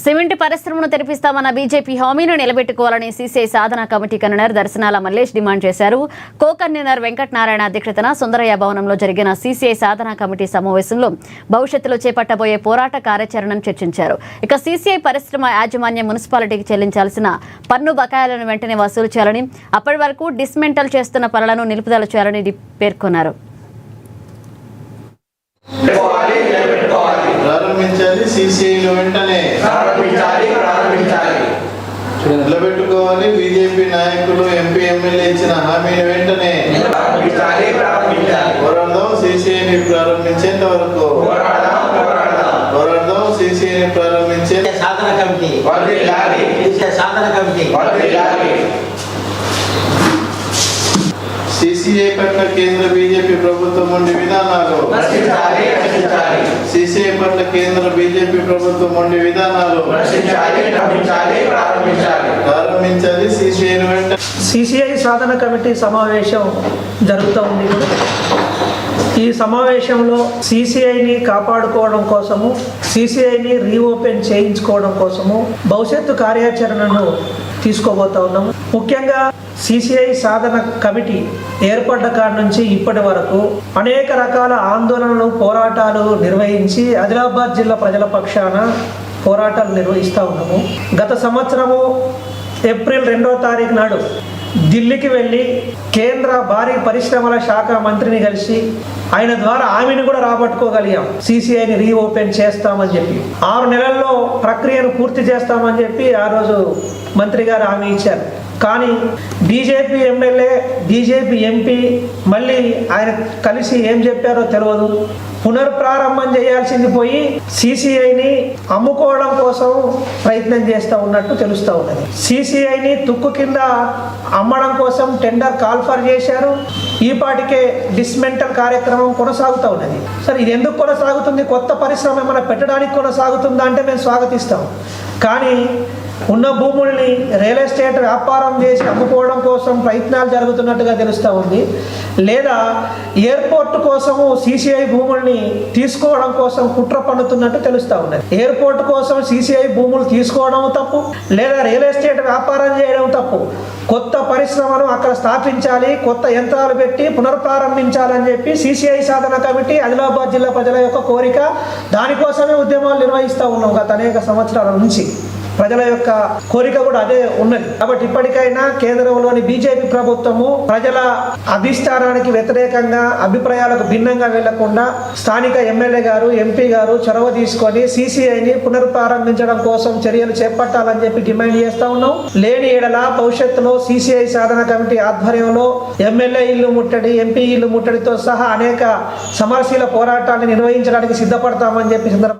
Cement పరిశ్రమను తెరిపిస్తామన్న BJP హామీని నిలబెట్టుకోవాలని CCI సాధన committee convener దర్శనాల Mallesh demand చేశారు. కో కన్వీనర్ వెంకటనారాయణ అధ్యక్షతన సుందరయ్య భవనంలో జరిగిన సీసీఐ సాధన కమిటీ సమావేశంలో భవిష్యత్తులో చేపట్టబోయే పోరాట కార్యాచరణను చర్చించారు. ఇక సీసీఐ పరిశ్రమ యాజమాన్యం మున్సిపాలిటీకి చెల్లించాల్సిన పన్ను బకాయిలను వెంటనే వసూలు చేయాలని, అప్పటి వరకు డిస్మెంటల్ చేస్తున్న పనులను నిలుపుదల చేయాలని పేర్కొన్నారు. ప్రారంభించాలి, సీసీఐను వెంటనే నిలబెట్టుకోవాలి. బీజేపీ నాయకులు ఎంపీ ఎమ్మెల్యే ఇచ్చిన హామీని వెంటనే పోరాడదాం. సీసీఐని ప్రారంభించేంత వరకు పోరాడదాం. సీసీఐని ప్రారంభించే సాధన కమిటీ సీసీఐ పట్ల కేంద్ర బీజేపీ ప్రభుత్వం ఉండే విధానాలు సీసీఐ పట్ల కేంద్ర బీజేపీ ప్రభుత్వం ఉండే విధానాలు ప్రారంభించాలి. సీసీఐ సాధన కమిటీ సమావేశం జరుగుతూ ఉంది. ఈ సమావేశంలో సీసీఐని కాపాడుకోవడం కోసము, సీసీఐని రీఓపెన్ చేయించుకోవడం కోసము భవిష్యత్తు కార్యాచరణను తీసుకోబోతా ఉన్నాము. ముఖ్యంగా సీసీఐ సాధన కమిటీ ఏర్పడ్డ కాడి నుంచి ఇప్పటి వరకు అనేక రకాల ఆందోళనలు, పోరాటాలు నిర్వహించి ఆదిలాబాద్ జిల్లా ప్రజల పక్షాన పోరాటాలు నిర్వహిస్తూ ఉన్నాము. గత సంవత్సరము ఏప్రిల్ 2వ తారీఖు నాడు ఢిల్లీకి వెళ్ళి కేంద్ర భారీ పరిశ్రమల శాఖ మంత్రిని కలిసి ఆయన ద్వారా హామీని కూడా రాబట్టుకోగలిగాం. సీసీఐని రీఓపెన్ చేస్తామని చెప్పి 6 నెలల్లో ప్రక్రియను పూర్తి చేస్తామని చెప్పి ఆ రోజు మంత్రి గారు హామీ ఇచ్చారు. కానీ బీజేపీ ఎమ్మెల్యే, బీజేపీ ఎంపీ మళ్ళీ ఆయన కలిసి ఏం చెప్పారో తెలియదు. పునర్ప్రారంభం చేయాల్సింది పోయి సీసీఐని అమ్ముకోవడం కోసం ప్రయత్నం చేస్తూ ఉన్నట్టు తెలుస్తూ ఉన్నది. సీసీఐని తుక్కు కింద అమ్మడం కోసం టెండర్ కాల్ఫర్ చేశారు. ఈ పాటికే డిస్మెంటల్ కార్యక్రమం కొనసాగుతూ ఉన్నది. సరే, ఇది ఎందుకు కొనసాగుతుంది? కొత్త పరిశ్రమ ఏమైనా పెట్టడానికి కొనసాగుతుందా అంటే మేము స్వాగతిస్తాం. కానీ ఉన్న భూముల్ని రియల్ ఎస్టేట్ వ్యాపారం చేసి అమ్ముకోవడం కోసం ప్రయత్నాలు జరుగుతున్నట్టుగా తెలుస్తూ ఉంది. లేదా ఎయిర్పోర్ట్ కోసము సీసీఐ భూముల్ని తీసుకోవడం కోసం కుట్ర పన్నుతున్నట్టు తెలుస్తూ ఉన్నది. ఎయిర్పోర్ట్ కోసం సీసీఐ భూములు తీసుకోవడం తప్పు, లేదా రియల్ ఎస్టేట్ వ్యాపారం చేయడం తప్పు. కొత్త పరిశ్రమను అక్కడ స్థాపించాలి, కొత్త యంత్రాలు పెట్టి పునర్ప్రారంభించాలని చెప్పి సీసీఐ సాధన కమిటీ ఆదిలాబాద్ జిల్లా ప్రజల యొక్క కోరిక. దానికోసమే ఉద్యమాలు నిర్వహిస్తూ ఉన్నాం గత అనేక సంవత్సరాల నుంచి. ప్రజల యొక్క కోరిక కూడా అదే ఉన్నది. కాబట్టి ఇప్పటికైనా కేంద్రంలోని బీజేపీ ప్రభుత్వము ప్రజల అధిష్టానానికి వ్యతిరేకంగా, అభిప్రాయాలకు భిన్నంగా వెళ్లకుండా స్థానిక ఎమ్మెల్యే గారు, ఎంపీ గారు చొరవ తీసుకొని సీసీఐని పునర్ప్రారంభించడం కోసం చర్యలు చేపట్టాలని చెప్పి డిమాండ్ చేస్తా ఉన్నాం. లేని ఏడల భవిష్యత్తులో సీసీఐ సాధన కమిటీ ఆధ్వర్యంలో ఎమ్మెల్యే ఇల్లు ముట్టడి, ఎంపీ ఇల్లు ముట్టడితో సహా అనేక సమరశీల పోరాటాన్ని నిర్వహించడానికి సిద్ధపడతామని చెప్పి